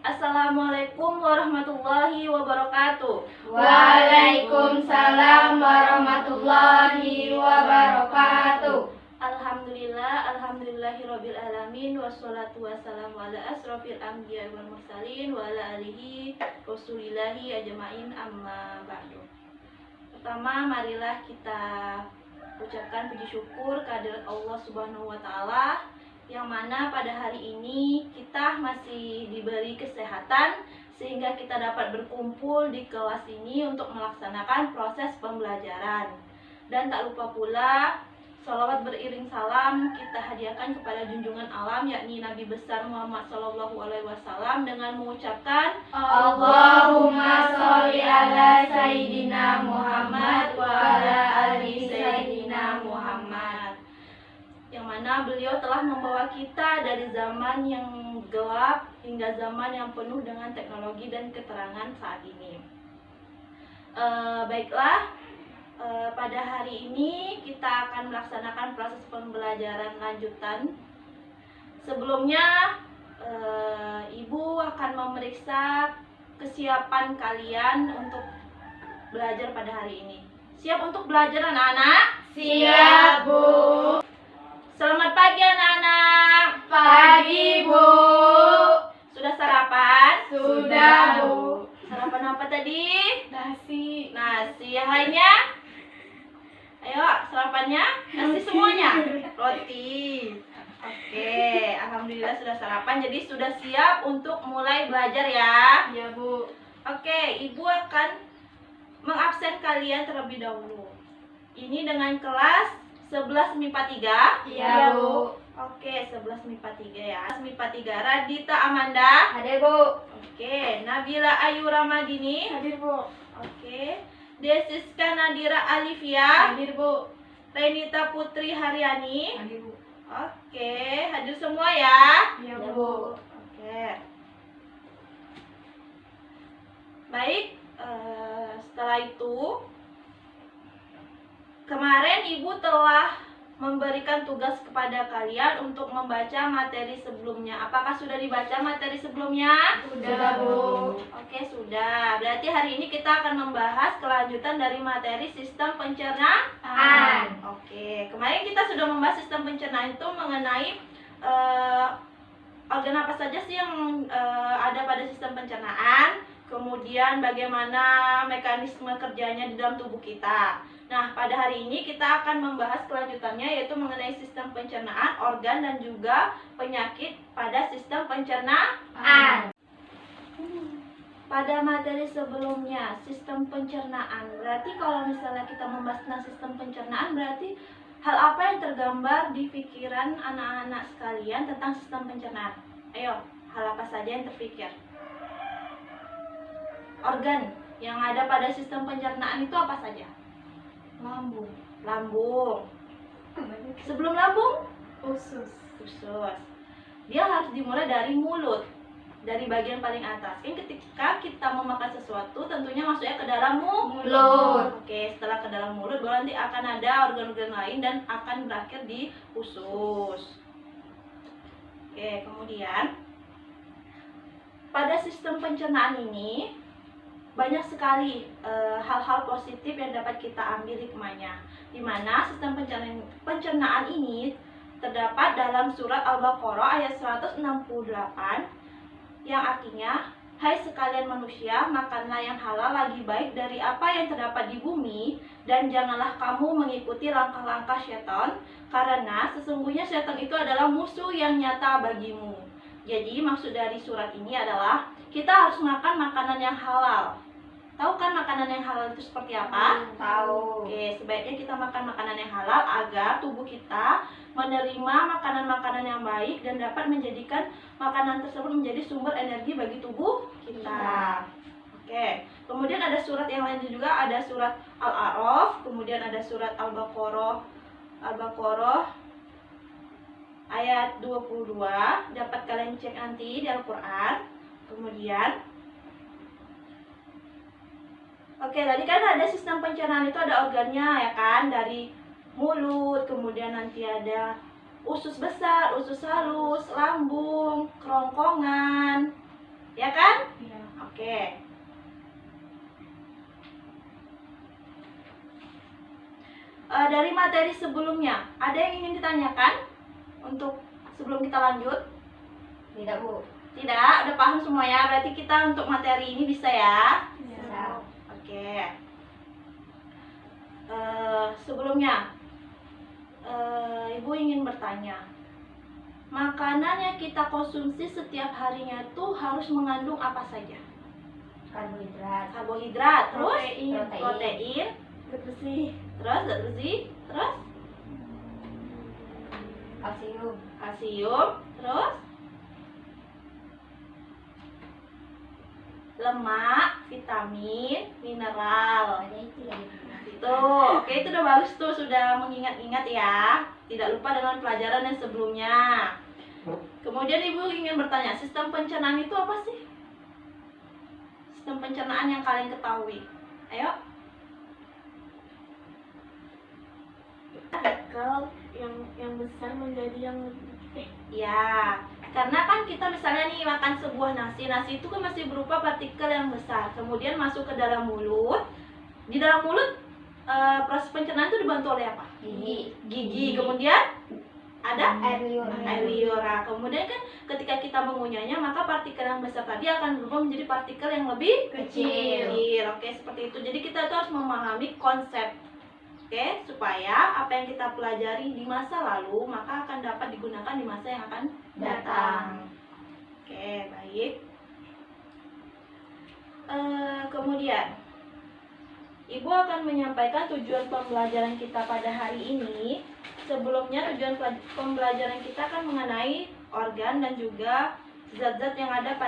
Assalamualaikum warahmatullahi wabarakatuh. Waalaikumsalam warahmatullahi wabarakatuh. Alhamdulillahirabbil alamin, wassalatu wassalamu ala asrofil anbiya wal mursalin wa ala alihi rasulillahi ajmain, amma ba'du. Pertama, marilah kita ucapkan puji syukur kehadirat Allah Subhanahu wa taala, yang mana pada hari ini kita masih diberi kesehatan sehingga kita dapat berkumpul di kelas ini untuk melaksanakan proses pembelajaran. Dan tak lupa pula, sholawat beriring salam kita hadiahkan kepada junjungan alam, yakni Nabi besar Muhammad SAW, dengan mengucapkan Allahumma sholli ala Sayyidina Muhammad wa ala ali Sayyidina Muhammad. Yang mana beliau telah membawa kita dari zaman yang gelap hingga zaman yang penuh dengan teknologi dan keterangan saat ini. Baiklah, pada hari ini kita akan melaksanakan proses pembelajaran lanjutan. Sebelumnya, Ibu akan memeriksa kesiapan kalian untuk belajar pada hari ini. Siap untuk belajar, anak-anak? Siap, Bu. Selamat pagi, anak-anak. Pagi, Bu. Sudah sarapan? Sudah, Bu. Sarapan apa tadi? Nasi. Nasi. Yang lainnya? Ayo, sarapannya? Nasi semuanya? Roti. Oke, alhamdulillah sudah sarapan. Jadi sudah siap untuk mulai belajar ya? Iya, Bu. Oke, Ibu akan mengabsen kalian terlebih dahulu. Ini dengan kelas 11 MIPA 3. Iya, Bu. Oke, 11 MIPA 3 ya. MIPA 3, Radita Amanda. Hadir, Bu. Oke, Nabila Ayu Ramadini. Hadir, Bu. Oke, Desiska Nadira Alivia. Hadir, Bu. Renita Putri Haryani. Hadir, Bu. Oke, hadir semua ya. Iya, Bu. Oke. Baik, setelah itu kemarin Ibu telah memberikan tugas kepada kalian untuk membaca materi sebelumnya. Apakah sudah dibaca materi sebelumnya? Sudah, Bu. Oke, sudah. Berarti hari ini kita akan membahas kelanjutan dari materi sistem pencernaan. Oke, kemarin kita sudah membahas sistem pencernaan itu mengenai organ apa saja sih yang ada pada sistem pencernaan, kemudian bagaimana mekanisme kerjanya di dalam tubuh kita. Nah, pada hari ini kita akan membahas kelanjutannya, yaitu mengenai sistem pencernaan, organ, dan juga penyakit pada sistem pencernaan. Pada materi sebelumnya, sistem pencernaan. Berarti kalau misalnya kita membahas tentang sistem pencernaan, berarti hal apa yang tergambar di pikiran anak-anak sekalian tentang sistem pencernaan? Ayo, hal apa saja yang terpikir? Organ yang ada pada sistem pencernaan itu apa saja? Lambung. Lambung. Sebelum lambung? Usus. Usus. Dia harus dimulai dari mulut, dari bagian paling atas. Kan ketika kita memakan sesuatu, tentunya masuknya ke dalam Mulut. Oke, setelah ke dalam mulut, baru nanti akan ada organ-organ lain dan akan berakhir di usus. Oke, kemudian pada sistem pencernaan ini banyak sekali hal-hal positif yang dapat kita ambil hikmahnya, di mana sistem pencernaan ini terdapat dalam surat Al-Baqarah ayat 168 yang artinya, hai sekalian manusia, makanlah yang halal lagi baik dari apa yang terdapat di bumi, dan janganlah kamu mengikuti langkah-langkah syaitan, karena sesungguhnya syaitan itu adalah musuh yang nyata bagimu. Jadi maksud dari surat ini adalah kita harus makan makanan yang halal. Tahu kan makanan yang halal itu seperti apa? Tahu. Oke, sebaiknya kita makan makanan yang halal agar tubuh kita menerima makanan-makanan yang baik dan dapat menjadikan makanan tersebut menjadi sumber energi bagi tubuh kita. Oke, kemudian ada surat yang lain juga, ada surat Al-A'raf, kemudian ada surat Al-Baqarah ayat 22, dapat kalian cek nanti di Al-Quran. Kemudian oke, tadi kan ada sistem pencernaan itu ada organnya ya kan, dari mulut, kemudian nanti ada usus besar, usus halus, lambung, kerongkongan, ya kan? dari materi sebelumnya, ada yang ingin ditanyakan untuk sebelum kita lanjut? Tidak, Bu. Tidak, udah paham semua ya. Berarti kita untuk materi ini bisa ya? Bisa. Oke. Sebelumnya, Ibu ingin bertanya, makanan yang kita konsumsi setiap harinya itu harus mengandung apa saja? Karbohidrat. Karbohidrat, terus Protein. zat besi, terus zat besi, terus Kalsium. kalsium, terus lemak, vitamin, mineral. Hanya itu lagi. Itu, oke, itu udah bagus tuh, sudah mengingat-ingat ya. Tidak lupa dengan pelajaran yang sebelumnya. Kemudian Ibu ingin bertanya, sistem pencernaan itu apa sih? Sistem pencernaan yang kalian ketahui. Ayo. Partikel yang besar menjadi yang lebih Ya, karena kan kita misalnya nih makan sebuah nasi, nasi itu kan masih berupa partikel yang besar, kemudian masuk ke dalam mulut. Di dalam mulut proses pencernaan itu dibantu oleh apa? Gigi. Kemudian ada Air liur. air liur. Nah, kemudian kan ketika kita mengunyahnya, maka partikel yang besar tadi akan berubah menjadi partikel yang lebih Kecil. Oke, seperti itu. Jadi kita tuh harus memahami konsep. Oke, supaya apa yang kita pelajari di masa lalu maka akan dapat digunakan di masa yang akan datang. Oke, baik. Kemudian Ibu akan menyampaikan tujuan pembelajaran kita pada hari ini. Sebelumnya tujuan pembelajaran kita akan mengenai organ dan juga zat-zat yang ada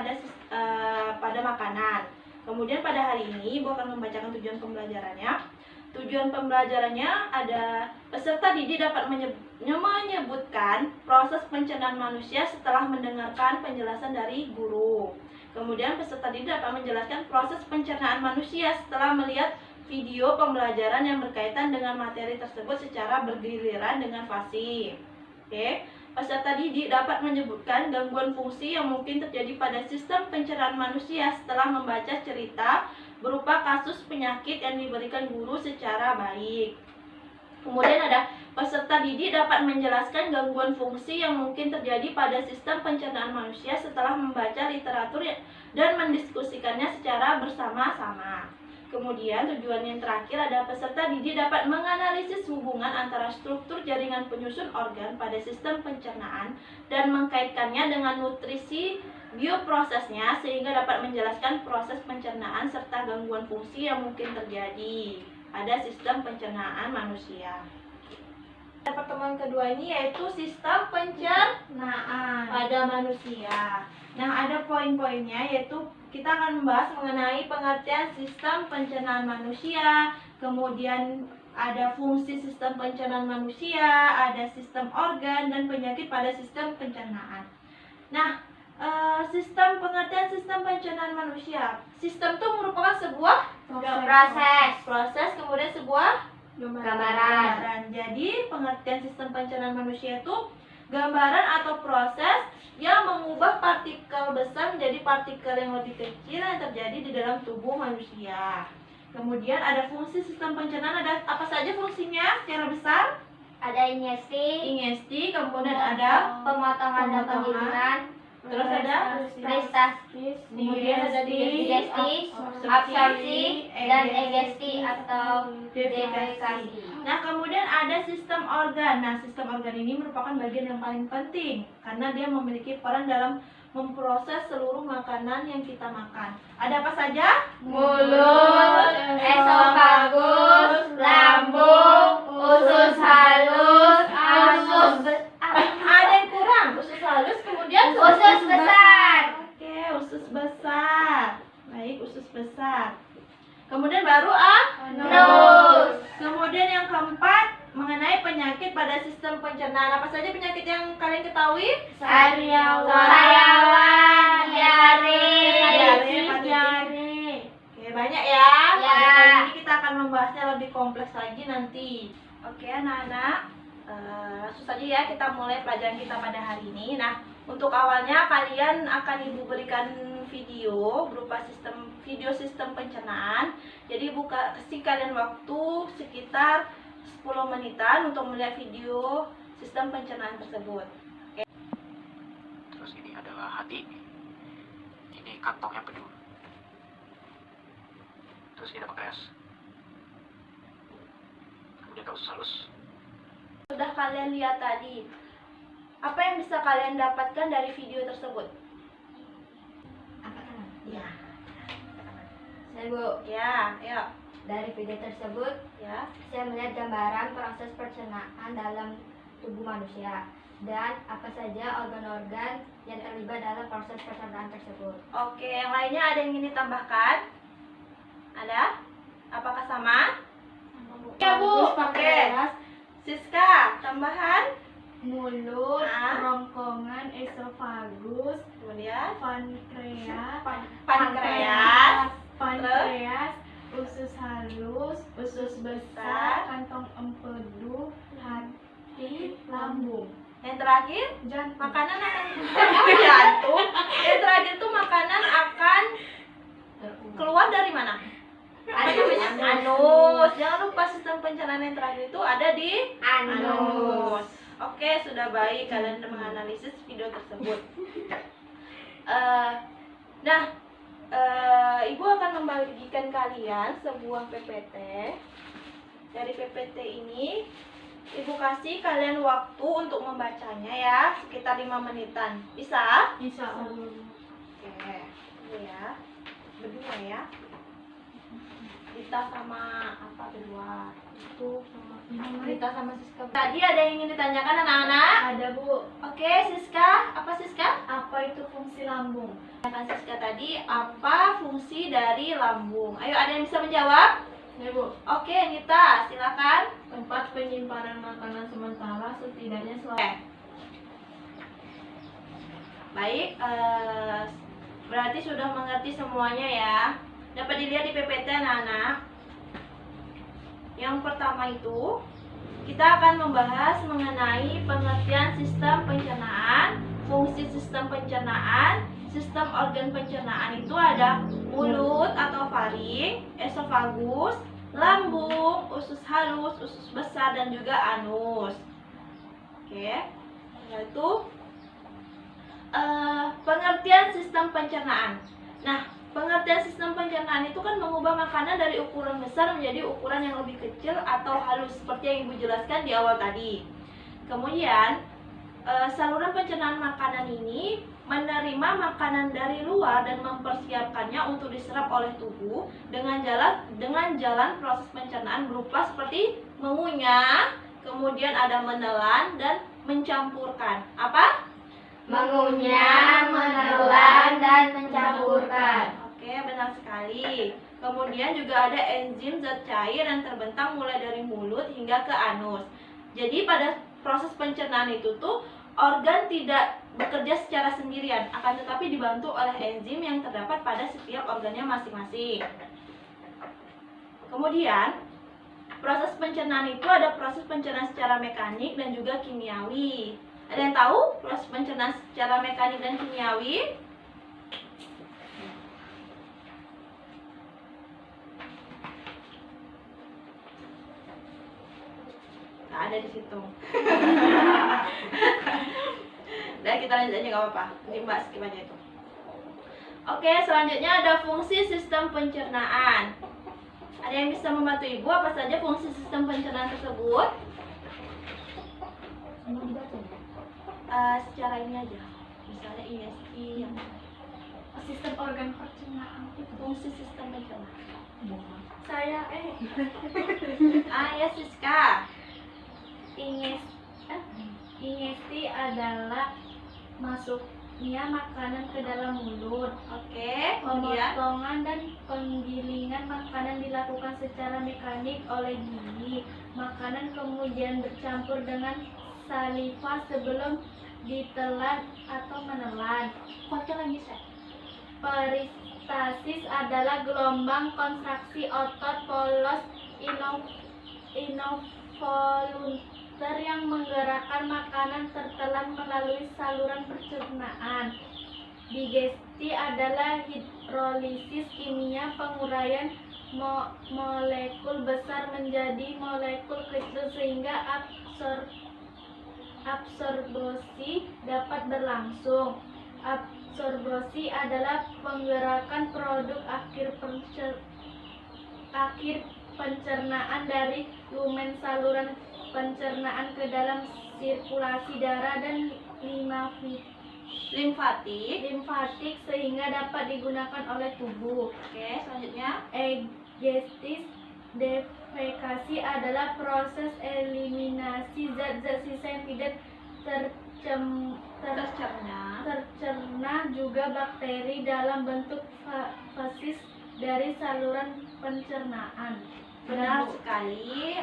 pada makanan. Kemudian pada hari ini Ibu akan membacakan tujuan pembelajarannya. Tujuan pembelajarannya ada peserta didik dapat menyebutkan proses pencernaan manusia setelah mendengarkan penjelasan dari guru. Kemudian peserta didik dapat menjelaskan proses pencernaan manusia setelah melihat video pembelajaran yang berkaitan dengan materi tersebut secara bergiliran dengan fasih. Oke, peserta didik dapat menyebutkan gangguan fungsi yang mungkin terjadi pada sistem pencernaan manusia setelah membaca cerita berupa kasus penyakit yang diberikan guru secara baik. Kemudian ada peserta didik dapat menjelaskan gangguan fungsi yang mungkin terjadi pada sistem pencernaan manusia setelah membaca literatur dan mendiskusikannya secara bersama-sama. Kemudian tujuan yang terakhir ada peserta didik dapat menganalisis hubungan antara struktur jaringan penyusun organ pada sistem pencernaan dan mengkaitkannya dengan nutrisi bioprosesnya sehingga dapat menjelaskan proses pencernaan serta gangguan fungsi yang mungkin terjadi pada sistem pencernaan manusia. Pertemuan kedua ini yaitu sistem pencernaan pada manusia. Nah, ada poin-poinnya yaitu kita akan membahas mengenai pengertian sistem pencernaan manusia, kemudian ada fungsi sistem pencernaan manusia, ada sistem organ dan penyakit pada sistem pencernaan. Nah, pengertian sistem pencernaan manusia. Sistem itu merupakan sebuah proses, kemudian sebuah Gambaran. Jadi pengertian sistem pencernaan manusia itu gambaran atau proses yang mengubah partikel besar menjadi partikel yang lebih kecil yang terjadi di dalam tubuh manusia. Kemudian ada fungsi sistem pencernaan, ada apa saja fungsinya secara besar? Ada ingesti, kemudian ada pemotongan dan penghitungan, terus ada prestasi, kemudian ada digesti, absorpsi, dan egesti atau defekasi. Nah, kemudian ada sistem organ. Nah, sistem organ ini merupakan bagian yang paling penting karena dia memiliki peran dalam memproses seluruh makanan yang kita makan. Ada apa saja? Mulut, esofagus, lambung, usus halus, Ada yang kurang, usus halus, kemudian usus besar. Oke, usus besar. Baik, usus besar. Kemudian baru Anus. Kemudian yang keempat mengenai penyakit pada sistem pencernaan. Apa saja penyakit yang kalian ketahui? Sariawan, diare. Oke, banyak ya. Pada kali ini kita akan membahasnya lebih kompleks lagi nanti. Oke, anak-anak. Langsung saja ya kita mulai pelajaran kita pada hari ini. Nah, untuk awalnya kalian akan Ibu berikan video berupa video sistem pencernaan. Jadi Ibu kasih kalian waktu sekitar 10 menitan untuk melihat video sistem pencernaan tersebut. Terus ini adalah hati. Ini kantong empedu. Terus ini ada pankreas. Kemudian ada usus halus. Sudah kalian lihat tadi, apa yang bisa kalian dapatkan dari video tersebut? Ya. Saya Bu, Ya, ayo. dari video tersebut Ya. saya melihat gambaran proses pencernaan dalam tubuh manusia dan apa saja organ-organ yang terlibat dalam proses pencernaan tersebut. Oke, yang lainnya ada yang ingin ditambahkan? Ada? Apakah sama? Ya, Bu. Oke. Siska, tambahan? Mulut, Ah. kerongkongan, esofagus, Kemudian pankreas, pankreas, usus halus, usus besar, besar, kantong empedu, hati, lambung, yang terakhir jantung. makanan akan jantung. Yang terakhir tuh makanan akan keluar dari mana? Ada namanya anus. Jangan lupa sistem pencernaan yang terakhir itu ada di anus. Oke, sudah baik kalian sudah menganalisis video tersebut. Ibu akan membagikan kalian sebuah PPT. Dari PPT ini, Ibu kasih kalian waktu untuk membacanya ya, sekitar 5 menitan. Bisa? Insya Allah. Oke, ini ya. Berdua ya. Dita sama apa berdua? Itu Dita sama Siska. Tadi ada yang ingin ditanyakan anak-anak? ada Bu, Oke, Siska. Apa Siska? apa itu fungsi lambung? Tanyakan Siska tadi, apa fungsi dari lambung? Ayo, ada yang bisa menjawab? Ya Bu, Oke, Nita, silakan. tempat penyimpanan makanan sementara setidaknya selama Baik, berarti sudah mengerti semuanya ya. Dapat dilihat di PPT anak-anak. Yang pertama itu, kita akan membahas mengenai pengertian sistem pencernaan, fungsi sistem pencernaan, sistem organ pencernaan itu ada mulut atau faring, esofagus, lambung, usus halus, usus besar, dan juga anus. Oke, yaitu pengertian sistem pencernaan. Nah, pengertian sistem pencernaan itu kan mengubah makanan dari ukuran besar menjadi ukuran yang lebih kecil atau halus, seperti yang Ibu jelaskan di awal tadi. Kemudian, saluran pencernaan makanan ini menerima makanan dari luar dan mempersiapkannya untuk diserap oleh tubuh dengan jalan proses pencernaan berupa seperti mengunyah, kemudian ada menelan dan mencampurkan. Apa? Mengunyah, menelan, dan mencampurkan. Oke, benar sekali. Kemudian juga ada enzim zat cair yang terbentang mulai dari mulut hingga ke anus. Jadi pada proses pencernaan itu tuh organ tidak bekerja secara sendirian, akan tetapi dibantu oleh enzim yang terdapat pada setiap organnya masing-masing. Kemudian, proses pencernaan itu ada proses pencernaan secara mekanik dan juga kimiawi. Ada yang tahu proses pencernaan secara mekanik dan kimiawi? Nggak ada di situ. Udah, kita lanjut aja, nggak apa-apa. Ini Mbak skip aja itu. Oke, selanjutnya ada fungsi sistem pencernaan. Ada yang bisa membantu Ibu apa saja fungsi sistem pencernaan tersebut? Secara ini aja. Misalnya ISI yang sistem organ pencernaan itu. fungsi sistem pencernaan. Saya Ya Siska. ingesti adalah masuknya makanan ke dalam mulut. Oke, kemudian Pemotongan dan penggilingan makanan dilakukan secara mekanik oleh gigi. Makanan kemudian bercampur dengan saliva sebelum ditelan atau menelan. kuatkan lagi saya. Peristasis adalah gelombang kontraksi otot polos involunter yang menggerakkan makanan tertelan melalui saluran pencernaan. Digesti adalah hidrolisis kimia penguraian molekul besar menjadi molekul kecil sehingga absorpsi dapat berlangsung. Absorpsi adalah penggerakan produk akhir pencernaan dari lumen saluran pencernaan ke dalam sirkulasi darah dan limfatik sehingga dapat digunakan oleh tubuh. Oke, selanjutnya. Egestis defekasi adalah proses eliminasi zat-zat sisa yang tidak tercerna juga bakteri dalam bentuk fesis dari saluran pencernaan. Benar sekali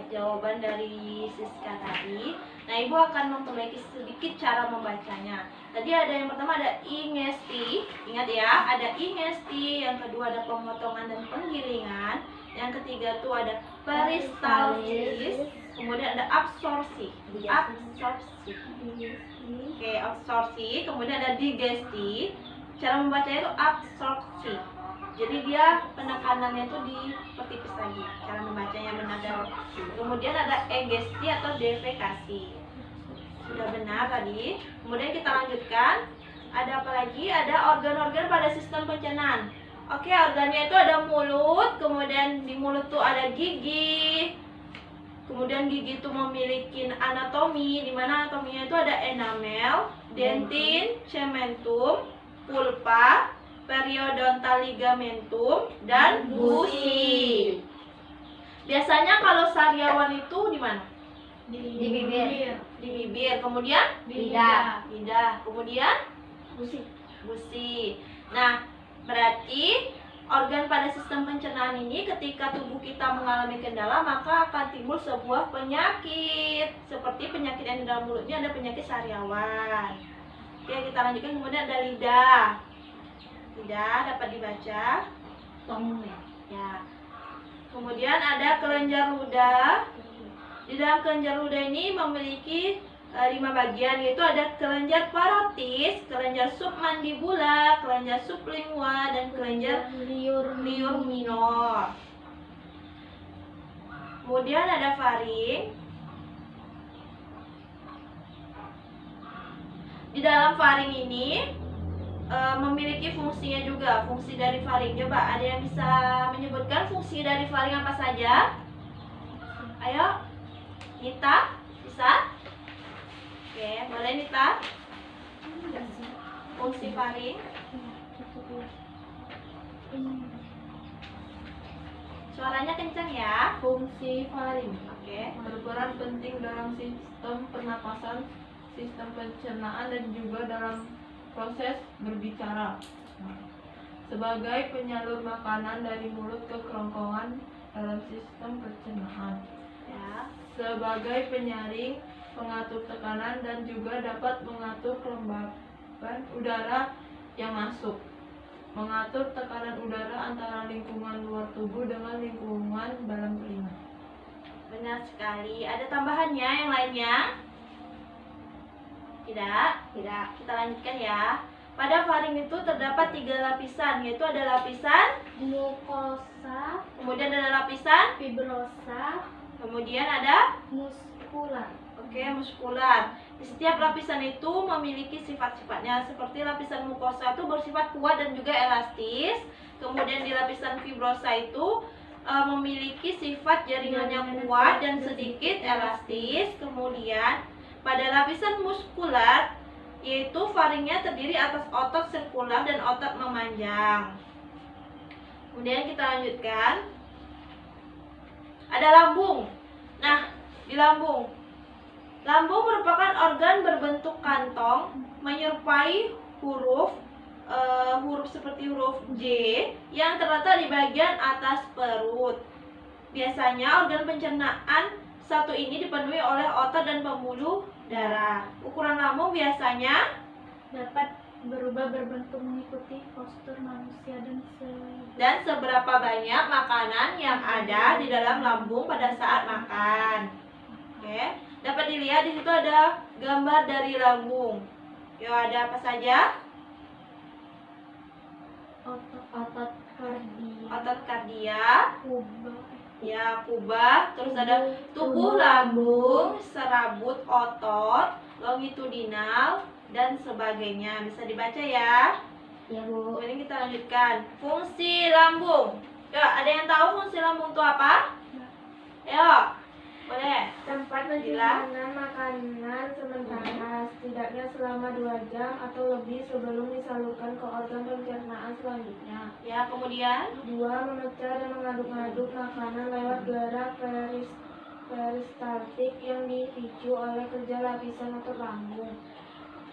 jawaban dari Siska tadi. Nah, Ibu akan memperbaiki sedikit cara membacanya. Tadi ada yang pertama ada ingesti, ingat ya, ada ingesti. Yang kedua ada pemotongan dan penggilingan. Yang ketiga tuh ada peristalsis. Kemudian ada absorpsi. Oke, absorpsi. Kemudian ada digesti. Cara membacanya itu absorpsi. Jadi dia penekanannya itu dipertipis lagi. Cara membacanya benar. Kemudian ada egesti atau defekasi. Sudah benar tadi. Kemudian kita lanjutkan. Ada apa lagi? Ada organ-organ pada sistem pencernaan. Oke, organnya itu ada mulut. Kemudian di mulut tuh ada gigi. Kemudian gigi itu memiliki anatomi, di mana anatominya itu ada enamel, dentin, cementum, pulpa, periodontal ligamentum, dan gusi. Biasanya kalau sariawan itu di mana? Di bibir. Di bibir. Kemudian Lidah. lidah. Kemudian gusi. Nah, berarti organ pada sistem pencernaan ini ketika tubuh kita mengalami kendala maka akan timbul sebuah penyakit. Seperti penyakit yang di dalam mulutnya ada penyakit sariawan. Oke, kita lanjutkan. Kemudian ada lidah. Lidah dapat dibaca. Ya. Kemudian ada kelenjar ludah. Di dalam kelenjar ludah ini memiliki 5 bagian, yaitu ada kelenjar parotis, kelenjar submandibula, kelenjar sublingual, dan kelenjar liur minor. Kemudian ada faring. Di dalam faring ini memiliki fungsinya juga. Fungsi dari faring, coba ada yang bisa menyebutkan fungsi dari faring apa saja? Ayo, Nita, bisa? Oke, boleh Nita? Fungsi faring. Suaranya kencang ya. Fungsi faring Oke. berperan penting dalam sistem pernapasan, sistem pencernaan, dan juga dalam proses berbicara. Sebagai penyalur makanan dari mulut ke kerongkongan dalam sistem pencernaan. Ya. Sebagai penyaring, pengatur tekanan, dan juga dapat mengatur kelembaban udara yang masuk. Mengatur tekanan udara antara lingkungan luar tubuh dengan lingkungan dalam telinga. Benar sekali. Ada tambahannya yang lainnya? Tidak? Tidak. Kita lanjutkan ya. Pada faring itu terdapat 3 lapisan, yaitu ada lapisan Mukosa, kemudian ada lapisan, fibrosa, kemudian ada muskular. muskular. Di setiap lapisan itu memiliki sifat-sifatnya. Seperti lapisan mukosa itu bersifat kuat dan juga elastis. Kemudian di lapisan fibrosa itu memiliki sifat jaringannya kuat dan sedikit elastis. Kemudian pada lapisan muskular, yaitu faringnya terdiri atas otot sirkular dan otot memanjang. Kemudian kita lanjutkan. Ada lambung. Nah, di lambung merupakan organ berbentuk kantong menyerupai huruf seperti huruf J yang terletak di bagian atas perut. Biasanya organ pencernaan satu ini dipenuhi oleh otot dan pembuluh darah. Ukuran lambung biasanya Dapat berubah berbentuk mengikuti postur manusia dan seberapa banyak makanan yang ada di dalam lambung pada saat makan. Oke, dapat dilihat di situ ada gambar dari lambung. Yo, ada apa saja? otot kardia, otot kardia, kubah, ya kubah, terus ada tubuh lambung, serabut otot, longitudinal, dan sebagainya. Bisa dibaca ya. Ya Bu. Kemudian kita lanjutkan. Fungsi lambung. Yuk, ada yang tahu fungsi lambung itu apa? Yuk, boleh. tempat Bila? penyimpanan makanan sementara setidaknya selama 2 jam atau lebih sebelum disalurkan ke organ pencernaan selanjutnya. Ya, kemudian 2. Memecah dan mengaduk-aduk makanan lewat gerak peristaltik yang dipicu oleh kerja lapisan otot lambung.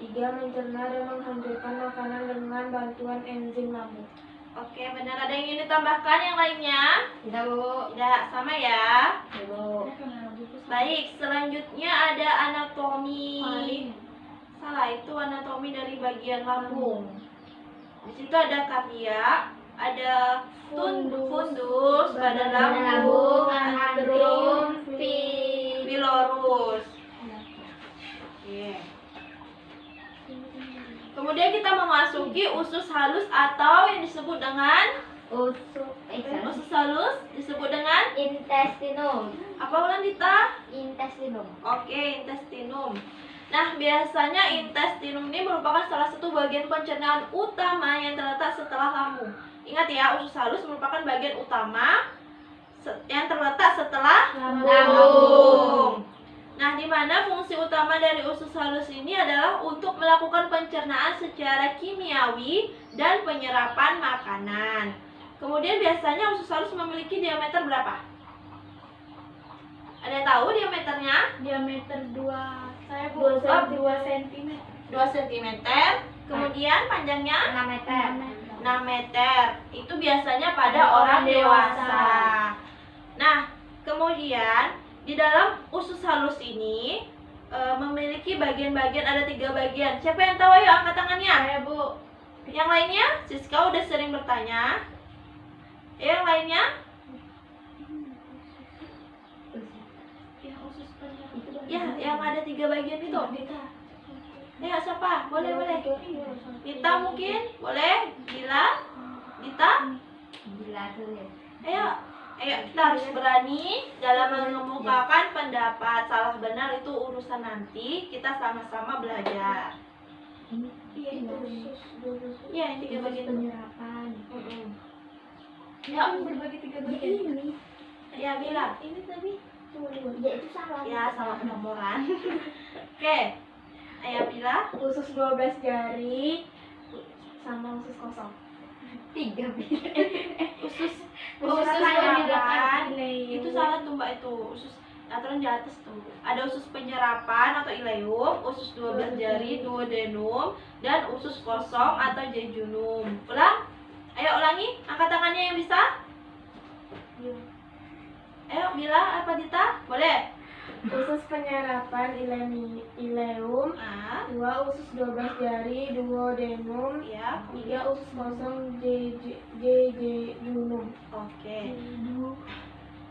3. Mencerna dan menghancurkan makanan dengan bantuan enzim lambung. oke, benar. Ada yang ingin ditambahkan yang lainnya? Tidak Bu. Tidak, sama ya. Ya Bu. Baik, selanjutnya ada anatomi. Salah, itu anatomi dari bagian lambung. Di situ ada kardia, ada fundus, badan lambung, antrum, pilorus. Oke. Kemudian kita memasuki usus halus atau yang disebut dengan usus halus disebut dengan Intestinum. apa ulang Dita? Intestinum. Oke, intestinum. Nah, biasanya intestinum ini merupakan salah satu bagian pencernaan utama yang terletak setelah lambung. Ingat ya, usus halus merupakan bagian utama yang terletak setelah lambung. Nah, di mana fungsi utama dari usus halus ini adalah untuk melakukan pencernaan secara kimiawi dan penyerapan makanan. Kemudian biasanya usus halus memiliki diameter berapa? Ada yang tahu diameternya? Diameter 2 cm. 2 cm. Kemudian panjangnya 6 meter. 6 meter. Itu biasanya pada orang dewasa. Nah, kemudian di dalam usus halus ini memiliki bagian-bagian, ada 3 bagian. Siapa yang tahu? Ayo angkat tangannya. Saya Bu. Yang lainnya? Siska udah sering bertanya. Yang lainnya? Ya, yang ada 3 bagian itu. Ya, siapa? Boleh. Dita mungkin? Boleh? Gila? Dita? Gila tuh ya. Ayo, kita harus berani dalam mengemukakan pendapat. Salah benar itu urusan nanti. Kita sama-sama belajar. Iya, itu usus. Ya, yang 3 bagian itu. Penyerapan. Ya, Berbagi 3 bagian. ya bilang. Ini tadi Ya itu salah. Ya, salah penomoran. Oke. Ayo bila. usus 12 jari sama usus kosong. 3 Usus penyerapan. itu salah tuh Mbak, itu usus aturan di atas tuh. Ada usus penyerapan atau ileum, usus 12 jari, duodenum, dan usus kosong atau jejunum. Ulang. Ayo ulangi, angkat tangannya yang bisa. Ayo bila apa Dita? Boleh. Usus penyerapan ileum, Ah, 2 usus 12 jari, duodenum, ya. 3 usus kosong jejunum. Oke.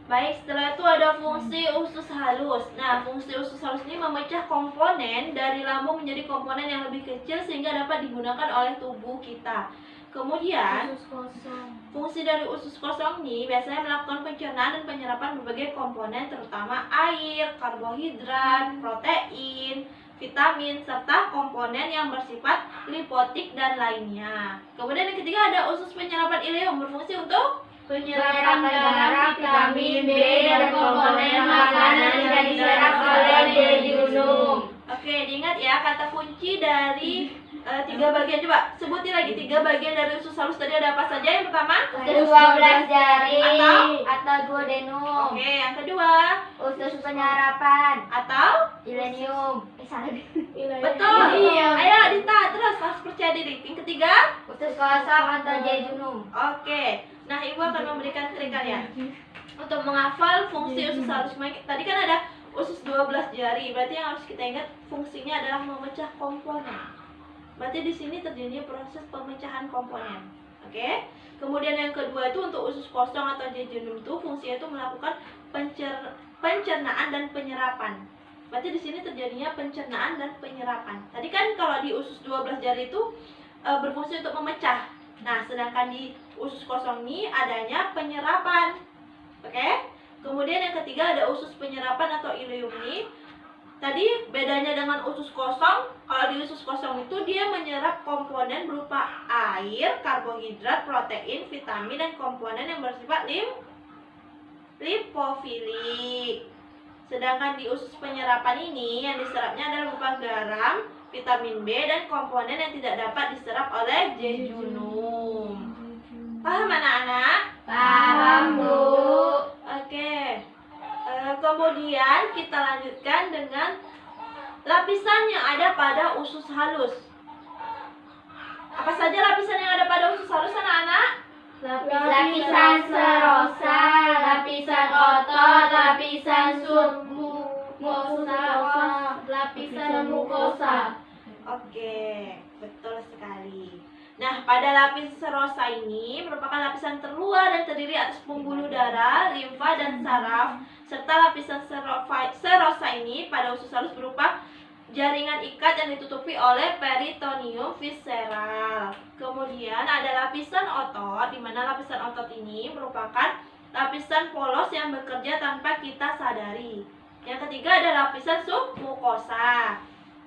Baik, setelah itu ada fungsi usus halus. Nah, fungsi usus halus ini memecah komponen dari lambung menjadi komponen yang lebih kecil sehingga dapat digunakan oleh tubuh kita. Kemudian, Usus kosong. fungsi dari usus kosong ini biasanya melakukan pencernaan dan penyerapan berbagai komponen terutama air, karbohidrat, protein, vitamin, serta komponen yang bersifat lipotik dan lainnya. Kemudian yang ketiga ada usus penyerapan ileum berfungsi untuk Penyerapan garam, vitamin B, dan komponen makanan yang diserap oleh jejunum. Oke, diingat ya kata kunci dari 3 bagian. Coba sebutin lagi 3 bagian dari usus halus tadi ada apa saja? Yang pertama? Usus 12 jari Atau? atau duodenum. Oke, yang kedua Usus penyerapan atau? ilenium. Salah deh. Betul. Ayo Dita, terus harus percaya diri. Yang ketiga? Usus kosong atau jejunum. Oke. Nah, Ibu akan memberikan trik kalian untuk menghafal fungsi usus halus. Tadi kan ada usus 12 jari. Berarti yang harus kita ingat fungsinya adalah memecah komponen. Berarti di sini terjadinya proses pemecahan komponen. Oke. Kemudian yang kedua itu untuk usus kosong atau jejunum itu fungsinya itu melakukan pencernaan dan penyerapan. Berarti di sini terjadinya pencernaan dan penyerapan. Tadi kan kalau di usus 12 jari itu berfungsi untuk memecah. Nah, sedangkan di usus kosong ini adanya penyerapan. Oke? Kemudian yang ketiga ada usus penyerapan atau ileum ini. Tadi bedanya dengan usus kosong, kalau di usus kosong itu dia menyerap komponen berupa air, karbohidrat, protein, vitamin, dan komponen yang bersifat lipofilik. Sedangkan di usus penyerapan ini yang diserapnya adalah berupa garam, vitamin B, dan komponen yang tidak dapat diserap oleh jejunum. Paham anak-anak? Paham, Bu. Oke. Kemudian kita lanjutkan dengan lapisan yang ada pada usus halus. Apa saja lapisan yang ada pada usus halus, anak-anak? Lapisan serosa, lapisan otot, lapisan submukosa, lapisan mukosa. Oke, betul sekali. Nah, pada lapis serosa ini merupakan lapisan terluar dan terdiri atas pembuluh darah, limfa, dan saraf. Serta lapisan serosa ini pada usus halus berupa jaringan ikat yang ditutupi oleh peritoneum visceral. Kemudian ada lapisan otot, di mana lapisan otot ini merupakan lapisan polos yang bekerja tanpa kita sadari. Yang ketiga ada lapisan submukosa.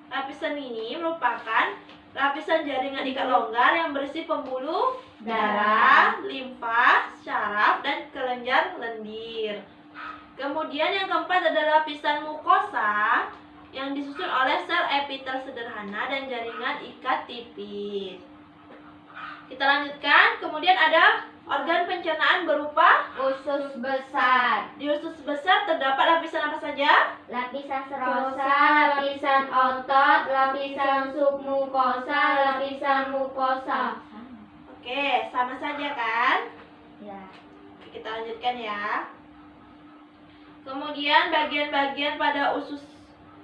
Lapisan ini merupakan lapisan jaringan ikat longgar yang berisi pembuluh darah, limfa, syaraf, dan kelenjar lendir. Kemudian yang keempat ada lapisan mukosa yang disusun oleh sel epitel sederhana dan jaringan ikat tipis. Kita lanjutkan. Kemudian ada organ pencernaan berupa Usus besar, di usus besar terdapat lapisan apa saja? lapisan serosa, lapisan otot, lapisan submukosa, lapisan mukosa. Oke, sama saja kan? Ya. Kita lanjutkan ya. Kemudian bagian-bagian pada usus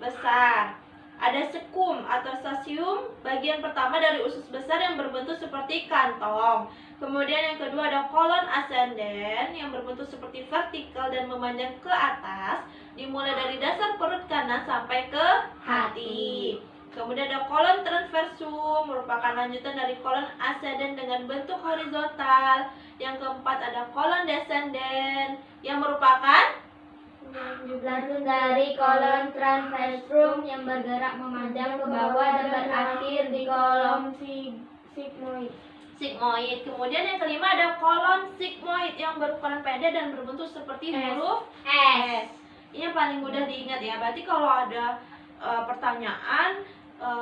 besar. Ada sekum atau sasium, bagian pertama dari usus besar yang berbentuk seperti kantong. Kemudian yang kedua ada kolon ascendens yang berbentuk seperti vertikal dan memanjang ke atas, dimulai dari dasar perut kanan sampai ke hati. Kemudian ada kolon transversum, merupakan lanjutan dari kolon ascendens dengan bentuk horizontal. Yang keempat ada kolon descendens yang merupakan Lanjut dari kolon transversum yang bergerak memanjang ke bawah dan berakhir di kolom sigmoid. sigmoid. Kemudian yang kelima ada kolon sigmoid yang berukuran pendek dan berbentuk seperti huruf S. Ini yang paling mudah diingat ya. Berarti kalau ada pertanyaan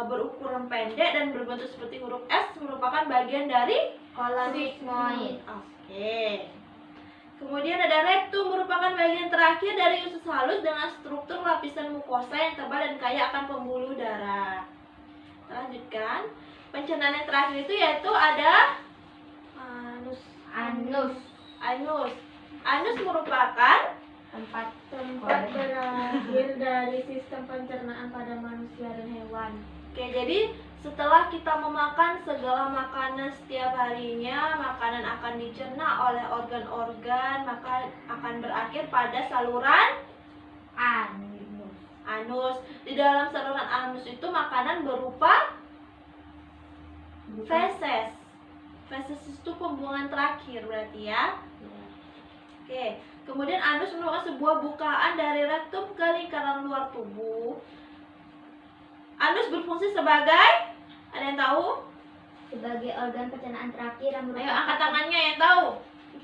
berukuran pendek dan berbentuk seperti huruf S merupakan bagian dari Kolon sigmoid. Oke. Kemudian ada rektum, merupakan bagian terakhir dari usus halus dengan struktur lapisan mukosa yang tebal dan kaya akan pembuluh darah. Kita lanjutkan. Pencernaan yang terakhir itu yaitu ada anus. Anus merupakan Tempat berakhir dari sistem pencernaan pada manusia dan hewan. Oke, jadi setelah kita memakan segala makanan setiap harinya, makanan akan dicerna oleh organ-organ, maka akan berakhir pada saluran anus. Di dalam saluran anus itu makanan berupa feses. Feses itu pembuangan terakhir berarti ya. Oke, kemudian anus merupakan sebuah bukaan dari rektum ke lingkaran luar tubuh. Anus berfungsi sebagai, ada yang tahu? sebagai organ pencernaan terakhir yang Ayo angkat tangannya yang tahu.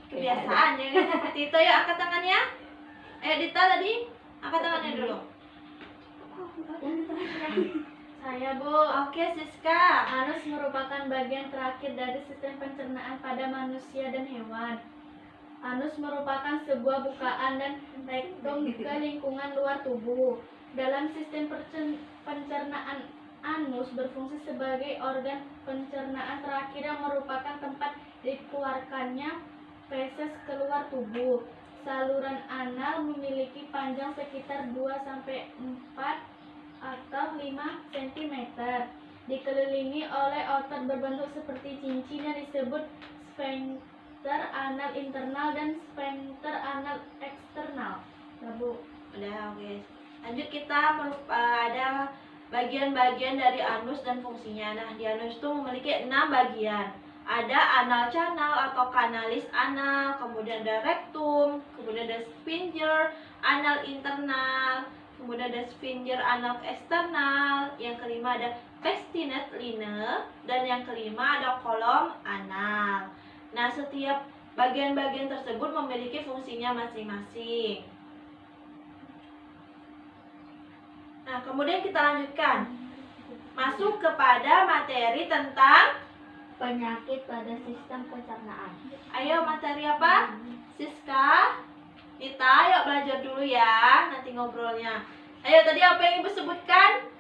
Kebiasaan ya kan seperti itu. Ayo angkat tangannya. Ayo Dita tadi, angkat tangannya dulu. Saya, Bu. Oke Siska. Anus merupakan bagian terakhir dari sistem pencernaan pada manusia dan hewan. Anus merupakan sebuah bukaan dan rektum ke lingkungan luar tubuh. Dalam sistem pencernaan, anus berfungsi sebagai organ pencernaan terakhir yang merupakan tempat dikeluarkannya feses keluar tubuh. Saluran anal memiliki panjang sekitar 2-4 atau 5 cm. Dikelilingi oleh otot berbentuk seperti cincin yang disebut sphincter anal internal dan sphincter anal eksternal. Ya, Bu. Udah oke. Lanjut kita ada bagian-bagian dari anus dan fungsinya. Nah, di anus itu memiliki 6 bagian. Ada anal canal atau kanalis anal, kemudian ada rektum, kemudian ada sphincter anal internal, kemudian ada sphincter anal eksternal, yang kelima ada pectinate line, dan yang kelima ada kolom anal. Nah, setiap bagian-bagian tersebut memiliki fungsinya masing-masing. Nah, kemudian kita lanjutkan. Masuk kepada materi tentang Penyakit pada sistem pencernaan. ayo materi apa? Siska, Dita, ayo belajar dulu ya, nanti ngobrolnya. Ayo, tadi apa yang Ibu sebutkan?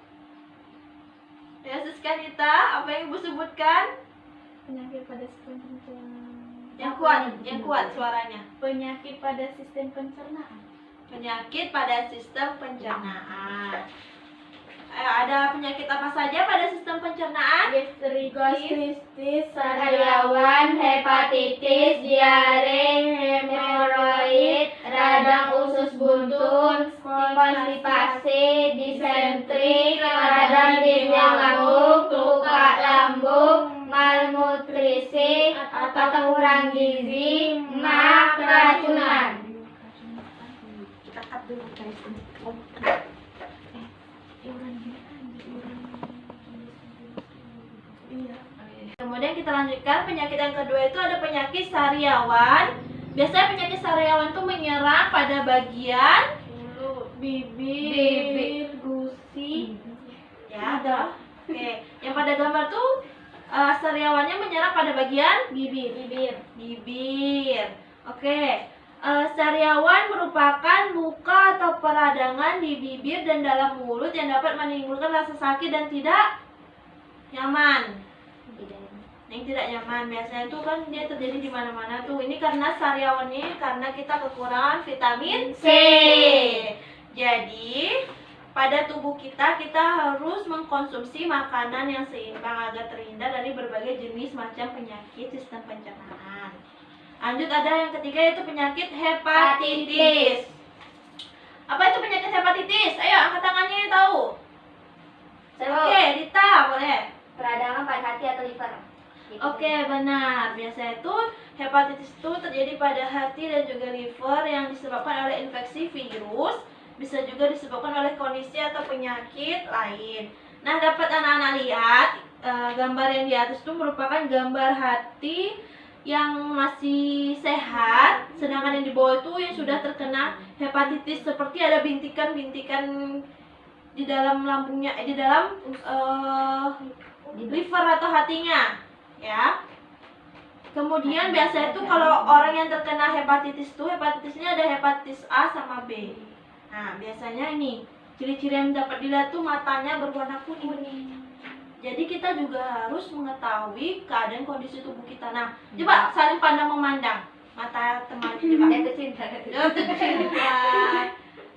Ya, Siska, Dita, apa yang Ibu sebutkan? Penyakit pada sistem pencernaan. Yang kuat suaranya. Penyakit pada sistem pencernaan. Penyakit pada sistem pencernaan. Ayo, ada penyakit apa saja pada sistem pencernaan? Gastritis, sariawan, hepatitis, diare, hemoroid, radang usus buntu, konstipasi, disentri, radang dinding lambung, luka lambung, malnutrisi, atau kurang gizi, mak, keracunan. Kita cut dulu guys. Kemudian kita lanjutkan, penyakit yang kedua itu ada penyakit sariawan. Biasanya penyakit sariawan itu menyerang pada bagian Mulut, bibir, gusi. ya, ada. Oke, yang pada gambar tuh sariawannya menyerang pada bagian Bibir. bibir. Oke. Sariawan merupakan luka atau peradangan di bibir dan dalam mulut yang dapat menimbulkan rasa sakit dan tidak nyaman. Yang tidak nyaman biasanya itu kan dia terjadi di mana-mana tuh. Ini karena sariawan ini karena kita kekurangan vitamin C. Jadi pada tubuh kita harus mengkonsumsi makanan yang seimbang agar terhindar dari berbagai jenis macam penyakit sistem pencernaan. Lanjut, ada yang ketiga yaitu penyakit hepatitis. Apa itu penyakit hepatitis? Ayo angkat tangannya yang tahu. Oke, Dita boleh. Peradangan pada hati atau liver. Oke, benar. Biasanya itu hepatitis itu terjadi pada hati dan juga liver yang disebabkan oleh infeksi virus, bisa juga disebabkan oleh kondisi atau penyakit lain. Nah, dapat anak-anak lihat gambar yang di atas itu merupakan gambar hati yang masih sehat, sedangkan yang di bawah itu yang sudah terkena hepatitis, seperti ada bintikan-bintikan di dalam lambungnya, di dalam liver atau hatinya, ya. Kemudian biasanya itu kalau orang yang terkena hepatitis itu, hepatitisnya ada hepatitis A sama B. Nah, biasanya ini ciri-ciri yang dapat dilihat tuh matanya berwarna kuning. Jadi kita juga harus mengetahui keadaan kondisi tubuh kita. Nah, coba saling pandang memandang mata teman coba.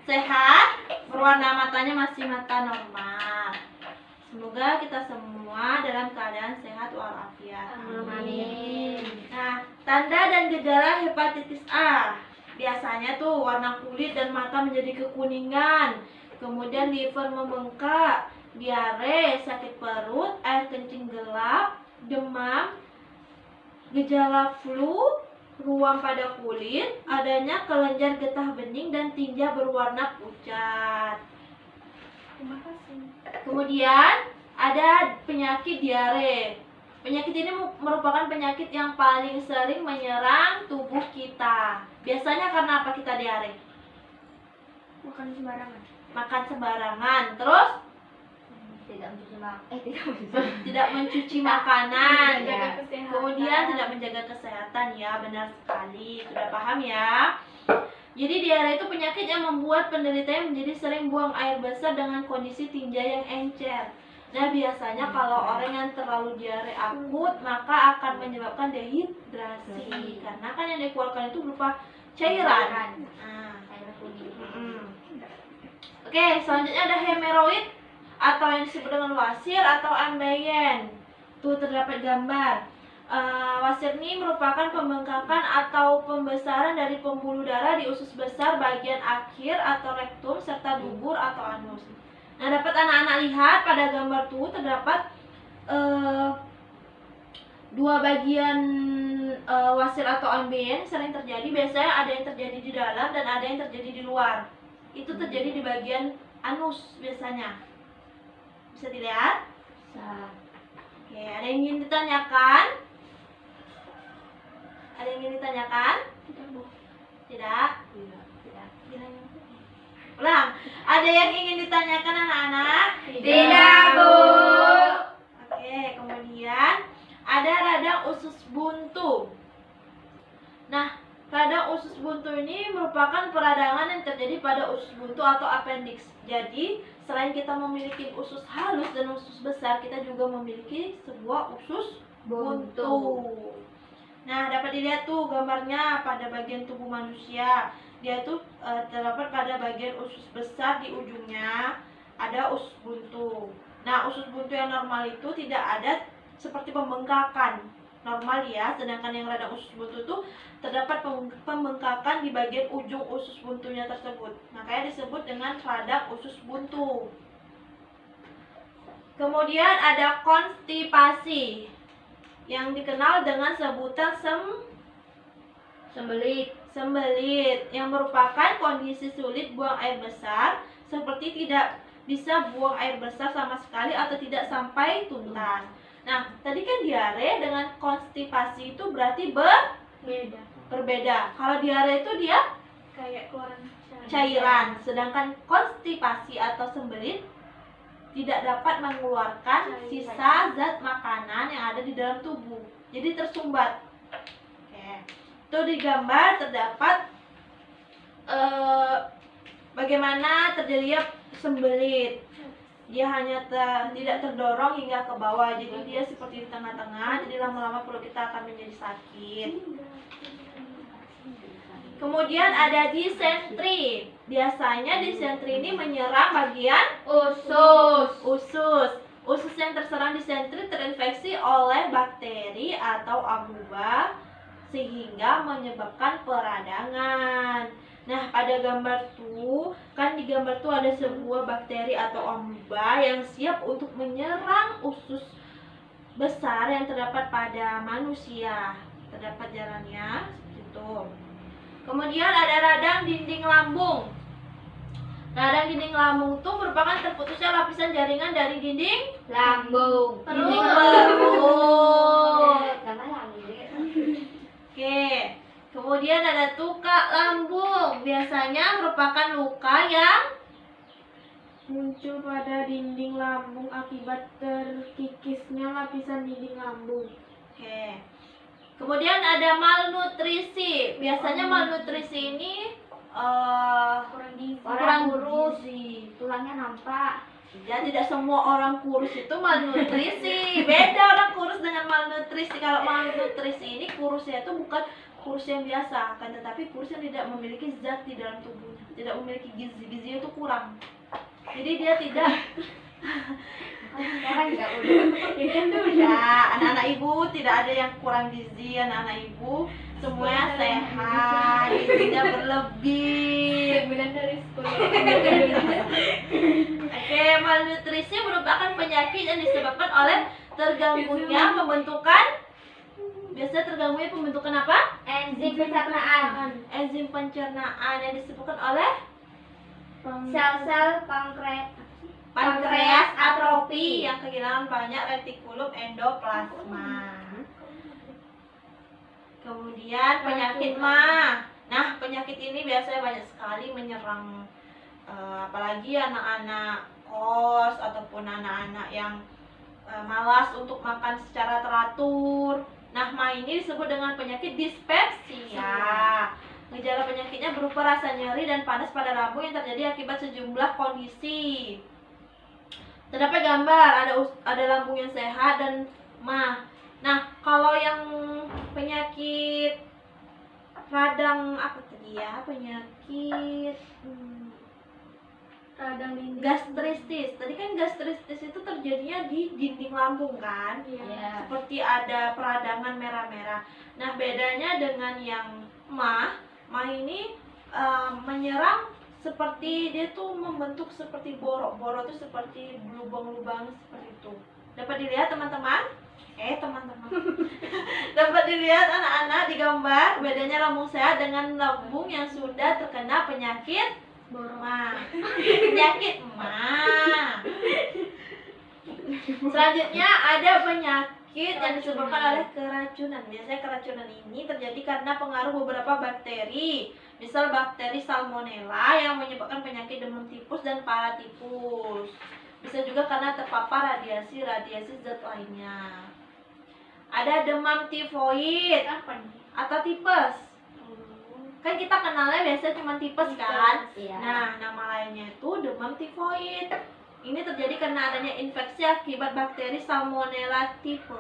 Sehat, berwarna matanya masih mata normal. Semoga kita semua dalam keadaan sehat walafiat. Amin. Nah, tanda dan gejala hepatitis A. Biasanya tuh warna kulit dan mata menjadi kekuningan. Kemudian liver membengkak, diare, sakit perut, air kencing gelap, demam, gejala flu, ruam pada kulit, adanya kelenjar getah bening dan tinja berwarna pucat. Terima kasih. Kemudian ada penyakit diare. Penyakit ini merupakan penyakit yang paling sering menyerang tubuh kita. Biasanya karena apa kita diare? Makan sembarangan. Makan sembarangan. Terus tidak mencuci makanan. Menjaga Ya. kesehatan. Kemudian tidak menjaga kesehatan, ya, benar sekali. Sudah paham ya? Jadi diare itu penyakit yang membuat penderitanya menjadi sering buang air besar dengan kondisi tinja yang encer. Nah, biasanya kalau orang yang terlalu diare akut maka akan menyebabkan dehidrasi. Karena kan yang dikeluarkan itu berupa cairan. Nah, Oke, selanjutnya ada hemoroid atau yang disebut dengan wasir atau ambeien. Tuh terdapat gambar. Wasir ini merupakan pembengkakan atau pembesaran dari pembuluh darah di usus besar bagian akhir atau rektum serta dubur atau anus. Nah, dapat anak-anak lihat pada gambar tuh terdapat dua bagian wasir atau ambien sering terjadi. Biasanya ada yang terjadi di dalam dan ada yang terjadi di luar. Itu terjadi di bagian anus biasanya. Bisa dilihat? Oke, ada yang ingin ditanyakan? Ada yang ingin ditanyakan? Tidak? Tidak. Ulang. Ada yang ingin ditanyakan anak-anak? Tidak, Bu. Oke, kemudian ada radang usus buntu. Nah, radang usus buntu ini merupakan peradangan yang terjadi pada usus buntu atau appendix. Jadi, selain kita memiliki usus halus dan usus besar, kita juga memiliki sebuah usus buntu. Nah, dapat dilihat tuh gambarnya pada bagian tubuh manusia. Dia tuh terdapat pada bagian usus besar di ujungnya ada usus buntu. Nah, usus buntu yang normal itu tidak ada seperti pembengkakan normal ya, sedangkan yang radang usus buntu itu terdapat pembengkakan di bagian ujung usus buntunya tersebut. Makanya disebut dengan radang usus buntu. Kemudian ada konstipasi yang dikenal dengan sebutan sembelit yang merupakan kondisi sulit buang air besar, seperti tidak bisa buang air besar sama sekali atau tidak sampai tuntas. Nah, tadi kan diare dengan konstipasi itu berarti berbeda. Kalau diare itu dia Kayak keluaran cairan, sedangkan konstipasi atau sembelit tidak dapat mengeluarkan sisa zat makanan yang ada di dalam tubuh. Jadi tersumbat. Oke. Itu di gambar terdapat bagaimana terjadinya sembelit. Dia hanya tidak terdorong hingga ke bawah, jadi dia seperti di tengah-tengah. Jadi lama-lama perut kita akan menjadi sakit. Kemudian ada disentri. Biasanya disentri ini menyerang bagian usus yang terserang disentri terinfeksi oleh bakteri atau amuba sehingga menyebabkan peradangan. Nah, pada gambar tuh, kan di gambar tuh ada sebuah bakteri atau amuba yang siap untuk menyerang usus besar yang terdapat pada manusia. Terdapat jalannya gitu. Kemudian ada radang dinding lambung. Radang dinding lambung itu merupakan terputusnya lapisan jaringan dari dinding Lambung. dinding perut. Oke. Kemudian ada tukak lambung. Biasanya merupakan luka yang muncul pada dinding lambung akibat terkikisnya lapisan dinding lambung. Oke. Kemudian ada malnutrisi. Biasanya malnutrisi ini kurang gizi. Tulangnya nampak. Ya, tidak semua orang kurus itu malnutrisi. Beda orang kurus dengan malnutrisi. Kalau malnutrisi ini kurusnya itu bukan kurus yang biasa, kan, tetapi kurus yang tidak memiliki zat di dalam tubuhnya, tidak memiliki gizi itu kurang. Jadi dia tidak ya, anak-anak ibu tidak ada yang kurang gizi, anak-anak ibu semuanya sehat, gizinya berlebih. 9 dari 10. Oke, malnutrisi merupakan penyakit yang disebabkan oleh terganggunya pembentukan. Biasanya terganggunya pembentukan apa? Enzim pencernaan. Enzim pencernaan yang disebabkan oleh Sel-sel pankreas atrofi yang kehilangan banyak retikulum endoplasma. Kemudian penyakit mah. Nah, penyakit ini biasanya banyak sekali menyerang apalagi anak-anak kos ataupun anak-anak yang malas untuk makan secara teratur. Nah, mah ini disebut dengan penyakit dispepsia. Gejala penyakitnya berupa rasa nyeri dan panas pada lambung yang terjadi akibat sejumlah kondisi. Terdapat gambar ada lambung yang sehat dan mah. Nah, kalau yang penyakit radang apa tadi ya? Penyakit Radang dinding. gastritis. Tadi kan gastritis itu terjadinya di dinding lambung kan? Iya. Seperti ada peradangan merah-merah. Nah, bedanya dengan yang mah ini menyerang seperti dia tuh membentuk seperti borok. Borok itu seperti lubang-lubang seperti itu. Dapat dilihat teman-teman? Teman-teman. Dapat dilihat anak-anak di gambar bedanya lambung sehat dengan lambung yang sudah terkena penyakit penyakit mah. Selanjutnya ada penyakit yang disebabkan oleh keracunan. Biasanya keracunan ini terjadi karena pengaruh beberapa bakteri. Misal bakteri Salmonella yang menyebabkan penyakit demam tipus dan paratipus. Bisa juga karena terpapar radiasi zat lainnya. Ada demam tifoid atau tipes. Kan kita kenalnya biasanya cuma tipes kan? Iya. Nah, nama lainnya itu demam tifoid. Ini terjadi karena adanya infeksi akibat bakteri Salmonella type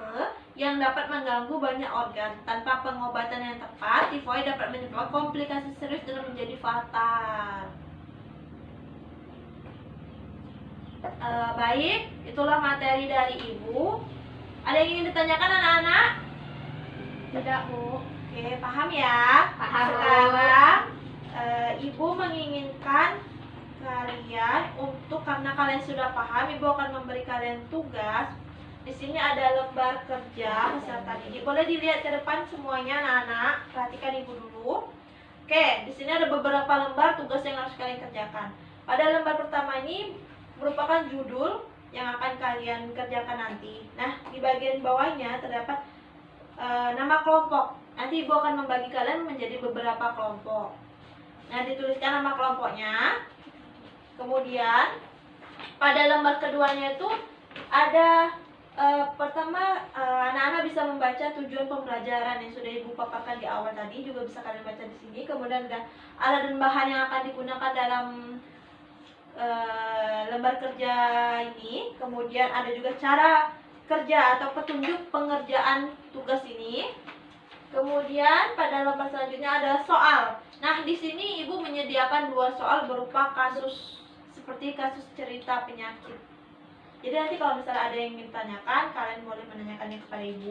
yang dapat mengganggu banyak organ. Tanpa pengobatan yang tepat, tifoid dapat menyebabkan komplikasi serius dan menjadi fatal. Baik, itulah materi dari Ibu. Ada yang ingin ditanyakan anak-anak? Tidak, Bu. Oke, paham ya? Paham, Bu. Sekarang Ibu menginginkan kalian karena kalian sudah paham, Ibu akan memberi kalian tugas. Di sini ada lembar kerja peserta didik. Boleh dilihat ke depan semuanya anak-anak. Perhatikan Ibu dulu. Oke, di sini ada beberapa lembar tugas yang harus kalian kerjakan. Pada lembar pertama ini merupakan judul yang akan kalian kerjakan nanti. Nah, di bagian bawahnya terdapat nama kelompok. Nanti Ibu akan membagi kalian menjadi beberapa kelompok. Nah, dituliskan nama kelompoknya. Kemudian pada lembar keduanya itu ada pertama anak-anak bisa membaca tujuan pembelajaran yang sudah Ibu paparkan di awal tadi, juga bisa kalian baca di sini. Kemudian ada alat dan bahan yang akan digunakan dalam lembar kerja ini. Kemudian ada juga cara kerja atau petunjuk pengerjaan tugas ini. Kemudian pada lembar selanjutnya ada soal. Nah, di sini Ibu menyediakan 2 soal berupa kasus seperti kasus cerita penyakit. Jadi nanti kalau misalnya ada yang ingin tanyakan, kalian boleh menanyakannya kepada Ibu.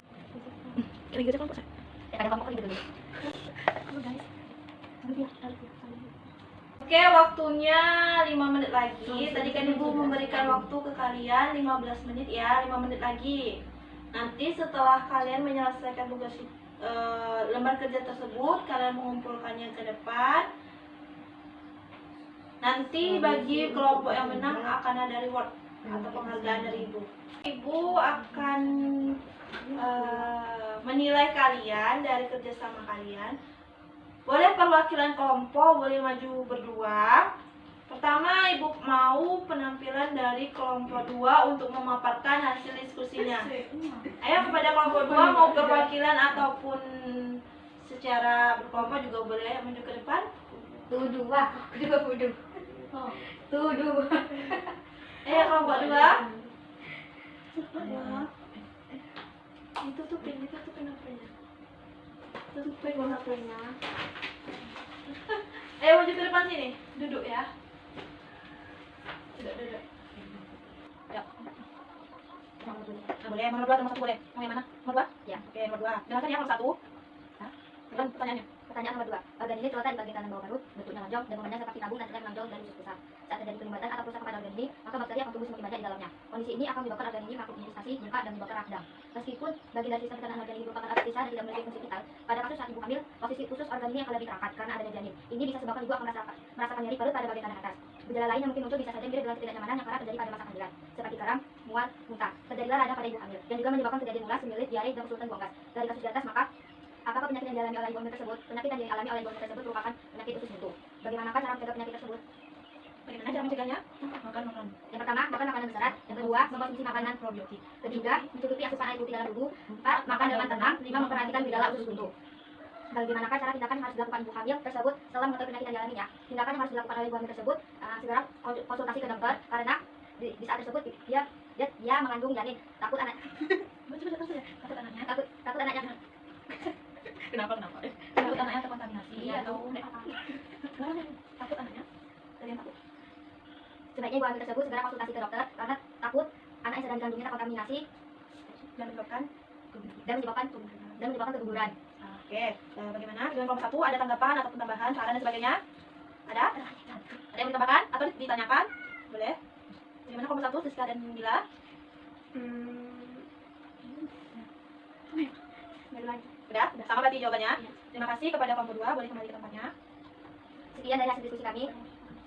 Oke, waktunya 5 menit lagi. Tadi kan Ibu memberikan waktu ke kalian 15 menit ya, 5 menit lagi. Nanti setelah kalian menyelesaikan tugas lembar kerja tersebut, kalian mengumpulkannya ke depan. Nanti bagi kelompok yang menang akan ada reward atau penghargaan dari Ibu. Ibu akan menilai kalian dari kerjasama kalian. Boleh perwakilan kelompok, boleh maju berdua. Pertama, Ibu mau penampilan dari kelompok 2 untuk memaparkan hasil diskusinya. Ayo kepada kelompok 2 mau perwakilan ataupun secara berkelompok juga boleh maju ke depan. Tuh dua. Ayo kelompok 2. Itu tuh pin, itu tuh kenapanya? Itu tuh pin warnanya. Ayo maju ke depan sini, duduk ya. Duduk. Ayo. Boleh, nomor 2 atau nomor 1 boleh. Mau yang mana? Nomor 2? Ya. Oke, nomor 2. Dengarkan ya nomor 1. Hah? Bukan pertanyaannya. Pertanyaan nomor 2. Organ ini terletak di bagian kanan bawah perut, bentuknya lonjong dan memandang seperti tabung dan tidak menonjol dari usus besar. Saat terjadi penyumbatan atau kerusakan pada organ ini, maka bakteri akan tumbuh semakin banyak di dalamnya. Kondisi ini akan menyebabkan organ ini makhluk investasi, jengkak, dan menyebabkan radang. Meskipun bagian dari sistem pencernaan organ ini merupakan alat sisa dan tidak memiliki fungsi vital, pada kasus saat ibu hamil, posisi usus organ ini akan lebih terangkat karena adanya janin. Ini bisa sebabkan ibu akan merasakan nyeri perut pada bagian kanan atas. Gejala lain yang mungkin muncul bisa saja mirip dengan ketidaknyamanan yang kerap terjadi pada masa kehamilan, seperti kram, mual, muntah. Terjadilah radang pada ibu hamil, dan juga menyebabkan kejadian mulas, sembelit, diare, dan kesulitan buang gas. Dari kasus di atas, maka apakah penyakit yang dialami oleh ibu hamil tersebut? Penyakit yang dialami oleh ibu hamil tersebut merupakan penyakit usus buntu. Bagaimanakah cara mencegah penyakit tersebut? Bagaimana cara mencegahnya? Makan makanan. Yang pertama, makan makanan berserat. Yang kedua, mengkonsumsi makanan probiotik. Ketiga, mencukupi asupan air putih dalam tubuh. 4, makan dengan tenang. 5, memperhatikan gejala usus buntu. Bagaimanakah cara tindakan yang harus dilakukan ibu hamil tersebut setelah mengetahui penyakit yang dialaminya? Tindakan yang harus dilakukan oleh ibu hamil tersebut segera konsultasi ke dokter karena di saat tersebut dia mengandung janin. Takut anaknya. Takut anaknya. Kenapa? Takut anaknya terkontaminasi atau takut anaknya? Dari yang takut? Sebaiknya ibu hamil tersebut segera konsultasi ke dokter karena takut anak yang sedang dikandungnya terkontaminasi Dan menyebabkan keguguran. Oke, bagaimana dengan kelompok 1? Ada tanggapan atau tambahan, saran dan sebagainya? Ada? Ada yang ditambahkan atau ditanyakan? Boleh. Bagaimana kelompok 1, Siska dan Bila? Udah? Sama berarti jawabannya. Terima kasih kepada kelompok 2, boleh kembali ke tempatnya. Sekian dari hasil diskusi kami.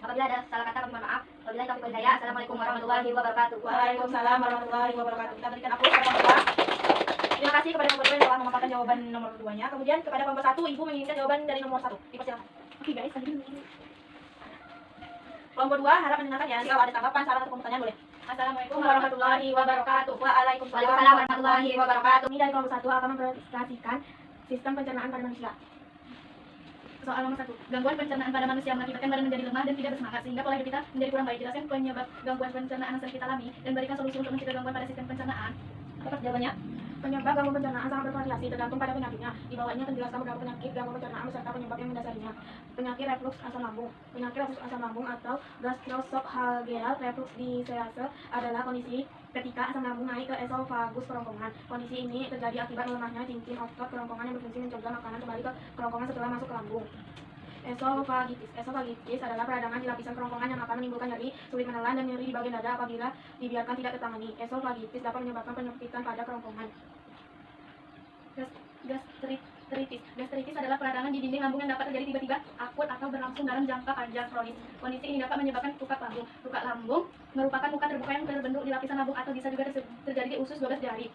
Apabila ada salah kata kami mohon maaf. Wabillahi taufiq wal hidayah. Assalamualaikum warahmatullahi wabarakatuh. Waalaikumsalam warahmatullahi wabarakatuh. Kita berikan aplaus kepada kelompok 2. Terima kasih kepada kelompok 2 yang telah memaparkan jawaban nomor 2-nya. Kemudian kepada kelompok 1, Ibu menginginkan jawaban dari nomor 1. Dipersilakan. Oke guys, Kelompok 2 harap mendengarkan ya. Jika ada tanggapan, saran atau pertanyaan boleh. Assalamualaikum warahmatullahi wabarakatuh. Waalaikumsalam Waalaikumsalam warahmatullahi wabarakatuh. Kami dari kelompok 1 akan mempresentasikan sistem pencernaan pada manusia. Soal nomor 1, gangguan pencernaan pada manusia mengakibatkan badan menjadi lemah dan tidak bersemangat sehingga pola hidup kita menjadi kurang baik. Jelaskan penyebab gangguan pencernaan yang sering kita alami dan berikan solusi untuk mencegah gangguan pada sistem pencernaan. Apa jawabannya? Penyebab gangguan pencernaan sangat bervariasi tergantung pada penyakitnya. Di bawahnya terjelaskan beberapa penyakit gangguan pencernaan beserta penyebab yang mendasarinya. Penyakit reflux asam lambung. Penyakit reflux asam lambung atau gastroesophageal reflux disease adalah kondisi ketika asam lambung naik ke esofagus kerongkongan. Kondisi ini terjadi akibat melemahnya cincin otot kerongkongan yang berfungsi mencegah makanan kembali ke kerongkongan setelah masuk ke lambung. Esofagitis adalah peradangan di lapisan kerongkongan yang akan menimbulkan nyeri, sulit menelan, dan nyeri di bagian dada apabila dibiarkan tidak tertangani. Esofagitis dapat menyebabkan penyempitan pada kerongkongan. Gastritis adalah peradangan di dinding lambung yang dapat terjadi tiba-tiba, akut, atau berlangsung dalam jangka panjang kronis. Kondisi ini dapat menyebabkan tukak lambung. Tukak lambung merupakan luka terbuka yang terbentuk di lapisan lambung atau bisa juga terjadi di usus 12 jari.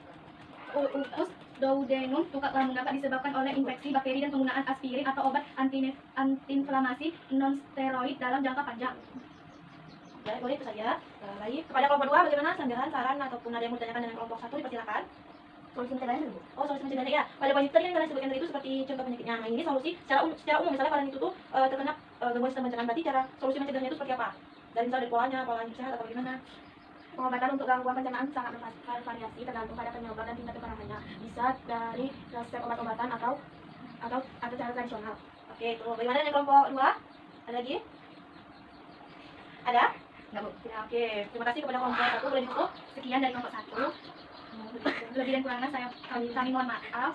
Usus duodenum, tukak lambung dapat disebabkan oleh infeksi bakteri dan penggunaan aspirin atau obat antiinflamasi non-steroid dalam jangka panjang. Baik, boleh itu saja. Baik, kepada kelompok 2 bagaimana sanggahan, saran ataupun ada yang mau ditanyakan dengan kelompok 1 dipersilakan. Solusi mencegahnya dulu. Oh, solusi mencegahnya ya. Pada poin tadi yang kalian sebutkan tadi itu seperti contoh penyakitnya. Nah, ini solusi secara umum misalnya kalian itu tuh terkena gangguan sistem pencernaan, berarti cara solusi mencegahnya itu seperti apa? Dari misalnya dari pola hidup sehat atau bagaimana? Pengobatan untuk gangguan pencernaan sangat bervariasi tergantung pada penyebab dan tingkat keparahannya. Bisa dari resep obat-obatan atau cara tradisional. Oke, itu. Bagaimana dengan kelompok 2? Ada lagi? Ada? Enggak, Bu. Ya, oke. Terima kasih kepada kelompok 1. Boleh ditutup? Sekian dari kelompok 1. Lebih dan kurangnya kami mohon maaf.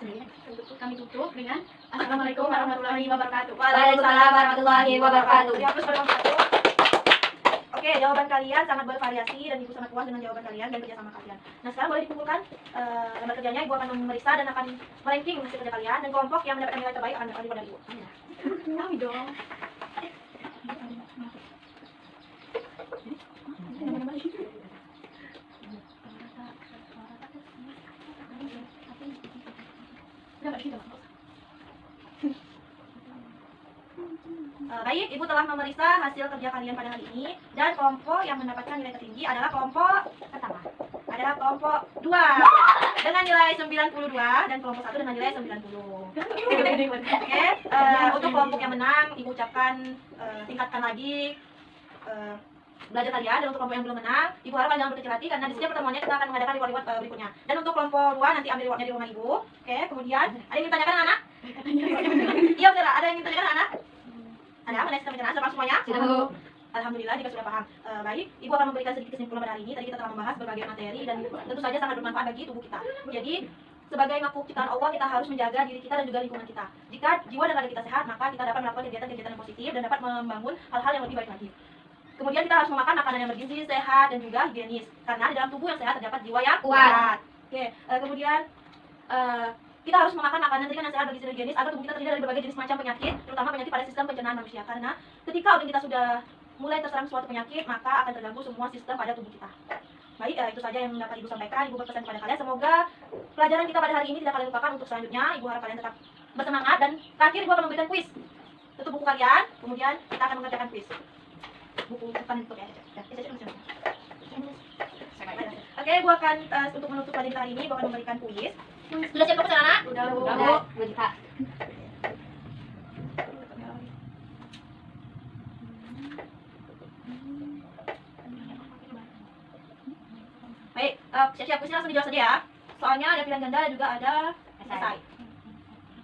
Kami tutup dengan Assalamualaikum warahmatullahi wabarakatuh. Waalaikumsalam warahmatullahi wabarakatuh. Dihapus pada kelompok 1. Oke, jawaban kalian sangat bervariasi dan Ibu sangat puas dengan jawaban kalian dan kerjasama kalian. Nah, sekarang boleh dikumpulkan gambar kerjanya. Ibu akan memeriksa dan akan meranking hasil kerja kalian, dan kelompok yang mendapatkan nilai terbaik akan mendapatkan reward dari Ibu. Kami dong. Baik, Ibu telah memeriksa hasil kerja kalian pada hari ini, dan kelompok yang mendapatkan nilai tertinggi adalah kelompok Pertama. adalah kelompok 2 dengan nilai 92 dan kelompok 1 dengan nilai 90. Oke, untuk kelompok yang menang, Ibu ucapkan tingkatkan lagi belajar kalian, dan untuk kelompok yang belum menang, Ibu harap kalian jangan berkecil hati karena di setiap pertemuannya kita akan mengadakan reward berikutnya. Dan untuk kelompok 2 nanti ambil rewardnya di rumah Ibu. Oke, kemudian ada yang ingin tanyakan anak? Iya betul, ada yang ingin tanyakan anak? Ada mengenai sistem pencernaan, sudah paham semuanya? Sudah, Bu. Alhamdulillah jika sudah paham. Baik, Ibu akan memberikan sedikit kesimpulan pada hari ini. Tadi kita telah membahas berbagai materi dan tentu saja sangat bermanfaat bagi tubuh kita. Jadi, sebagai makhluk ciptaan Allah, kita harus menjaga diri kita dan juga lingkungan kita. Jika jiwa dan raga kita sehat, maka kita dapat melakukan kegiatan-kegiatan yang positif dan dapat membangun hal-hal yang lebih baik lagi. Kemudian kita harus memakan makanan yang bergizi, sehat, dan juga higienis. Karena di dalam tubuh yang sehat terdapat jiwa yang kuat. Oke, kemudian kita harus memakan makanan yang sehat, bergizi, dan higienis agar tubuh kita terdiri dari berbagai jenis macam penyakit, terutama penyakit pada sistem pencernaan manusia. Karena ketika organ kita sudah mulai terserang suatu penyakit, maka akan terganggu semua sistem pada tubuh kita. Baik, itu saja yang dapat Ibu sampaikan. Ibu berpesan kepada kalian, semoga pelajaran kita pada hari ini tidak kalian lupakan untuk selanjutnya. Ibu harap kalian tetap bersemangat, dan terakhir Ibu akan memberikan kuis. Tutup buku kalian, kemudian kita akan mengerjakan kuis. Buku depan itu ya. Oke, Ibu akan untuk menutup pelajaran kita hari ini, Ibu akan memberikan kuis. Sudah siap kamu anak? Udah, Bu. Udah, Bu. 2 juta. Baik, siap-siap kuisnya langsung dijawab saja ya. Soalnya ada pilihan ganda dan juga ada esai.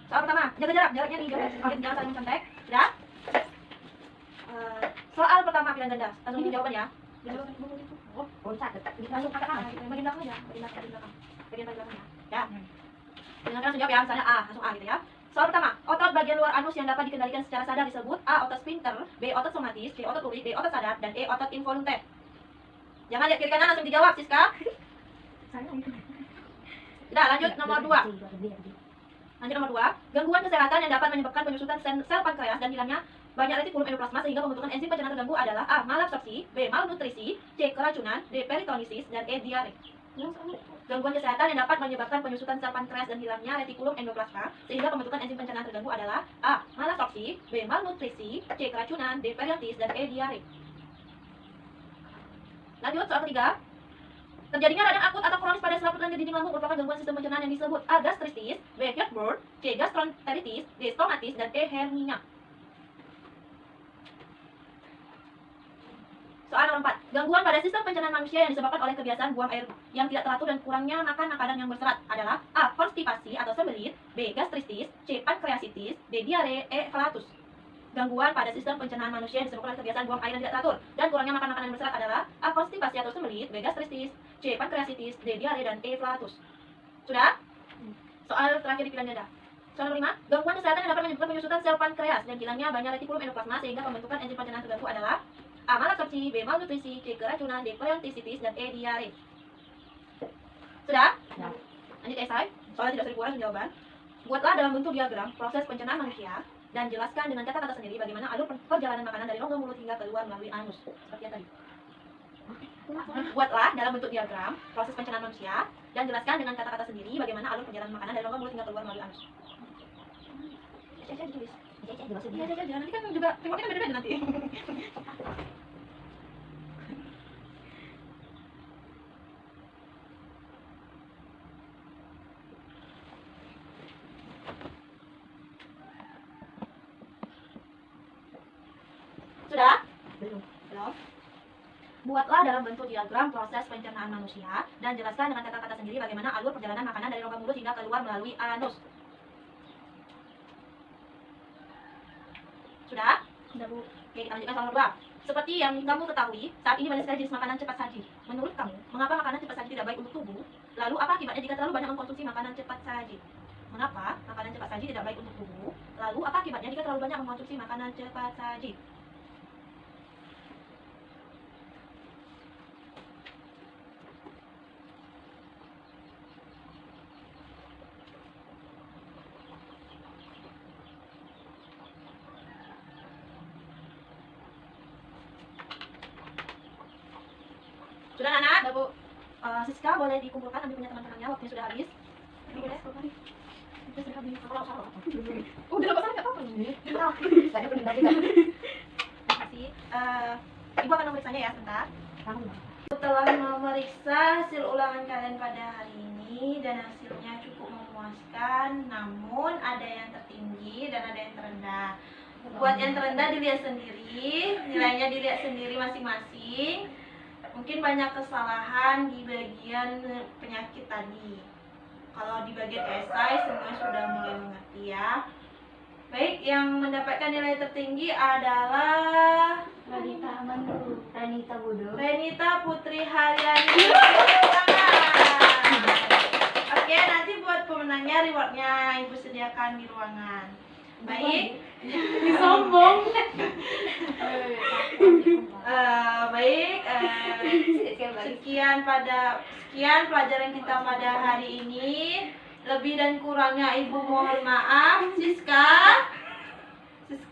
Soal pertama, jaga jarak, jaraknya nih, jangan saling mencontek. Sudah? Soal pertama pilihan ganda, langsung dijawab ya. Oh, bisa. Langsung kata A, bagian belakang aja, bagian belakangnya. Ya. Dengan langsung jawab ya, misalnya A, langsung A gitu ya. Soal pertama, otot bagian luar anus yang dapat dikendalikan secara sadar disebut A. Otot sphincter, B. Otot somatis, C. Otot urik, D. Otot sadar, dan E. Otot involunter. Jangan lihat kiri kanan, langsung dijawab, Siska. Sudah, lanjut nomor 2. Lanjut nomor 2, gangguan kesehatan yang dapat menyebabkan penyusutan sel pankreas dan hilangnya banyak retikulum endoplasma sehingga pembentukan enzim pencernaan terganggu adalah A. Malabsorpsi, B. Malnutrisi, C. Keracunan, D. Peritonisis, dan E. Diare. Gangguan kesehatan yang dapat menyebabkan penyusutan sel pankreas dan hilangnya retikulum endoplasma sehingga pembentukan enzim pencernaan terganggu adalah A. Malabsorpsi, B. Malnutrisi, C. Keracunan, D. Peritonisis, dan E. Diare. Lanjut soal ketiga. Terjadinya radang akut atau kronis pada selaput dan dinding lambung merupakan gangguan sistem pencernaan yang disebut A. Gastritis, B. Heartburn, C. Gastroenteritis, D. Stomatis, dan E. hernia. Soal nomor 4. Gangguan pada sistem pencernaan manusia yang disebabkan oleh kebiasaan buang air yang tidak teratur dan kurangnya makan makanan yang berserat adalah A. Konstipasi atau sembelit, B. Gastritis, C. Pankreasitis, D. Diare, E. Flatus. Gangguan pada sistem pencernaan manusia yang disebabkan oleh kebiasaan buang air yang tidak teratur dan kurangnya makan makanan yang berserat adalah A. Konstipasi atau sembelit, B. Gastritis, C. Pankreasitis, D. Diare, dan E. Flatus. Sudah? Soal terakhir di pilihan ganda. Soal nomor 5. Gangguan kesehatan yang dapat menyebabkan penyusutan sel pankreas dan hilangnya banyak retikulum endoplasma sehingga pembentukan enzim pencernaan terganggu adalah A. Malabsorpsi, B. Malnutrisi, C. Keracunan, D. Peritonitis, dan E. Diare. Sudah? Ya. Lanjut esai. Soalnya tidak usah dikuras jawaban. Buatlah dalam bentuk diagram proses pencernaan manusia dan jelaskan dengan kata-kata sendiri bagaimana alur perjalanan makanan dari rongga mulut hingga keluar melalui anus. Seperti yang tadi. Buatlah dalam bentuk diagram proses pencernaan manusia dan jelaskan dengan kata-kata sendiri bagaimana alur perjalanan makanan dari rongga mulut hingga keluar melalui anus. Ditulis. Iya, aja. Nanti kan juga remote-nya beda-beda nanti. Sudah? Belum. Buatlah dalam bentuk diagram proses pencernaan manusia dan jelaskan dengan kata-kata sendiri bagaimana alur perjalanan makanan dari rongga mulut hingga keluar melalui anus. Sudah? Sudah, Bu. Oke, kita lanjutkan soal nomor 2. Seperti yang kamu ketahui, saat ini banyak sekali jenis makanan cepat saji. Menurut kamu, mengapa makanan cepat saji tidak baik untuk tubuh? Lalu apa akibatnya jika terlalu banyak mengkonsumsi makanan cepat saji? Mengapa makanan cepat saji tidak baik untuk tubuh? Lalu apa akibatnya jika terlalu banyak mengkonsumsi makanan cepat saji? Sudah, anak? Sudah, Bu. Siska boleh dikumpulkan, ambil punya teman-temannya, waktunya sudah habis. Ini boleh, boleh. Sudah habis. Udah lepas nggak apa-apa nih. Tadi pendengar juga. Terima kasih. Ibu akan memeriksanya ya, sebentar. Setelah memeriksa hasil ulangan kalian pada hari ini dan hasilnya cukup memuaskan, namun ada yang tertinggi dan ada yang terendah. Buat yang terendah dilihat sendiri, nilainya dilihat sendiri masing-masing. Mungkin banyak kesalahan di bagian penyakit tadi. Kalau di bagian esai semua sudah mulai mengerti ya. Baik, yang mendapatkan nilai tertinggi adalah Renita Budo. Renita Putri Haryani. Oke, nanti buat pemenangnya rewardnya Ibu sediakan di ruangan. Baik. Sombong. Baik. Sekian pelajaran kita pada hari ini. Lebih dan kurangnya Ibu mohon maaf. Siska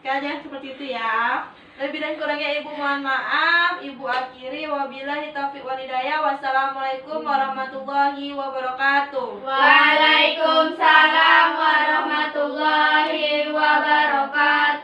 jangan seperti itu ya. Lebih dan kurangnya Ibu mohon maaf. Ibu akhiri, wabillahi taufiq wal hidayah. Wassalamualaikum warahmatullahi wabarakatuh. Waalaikumsalam warahmatullahi wabarakatuh.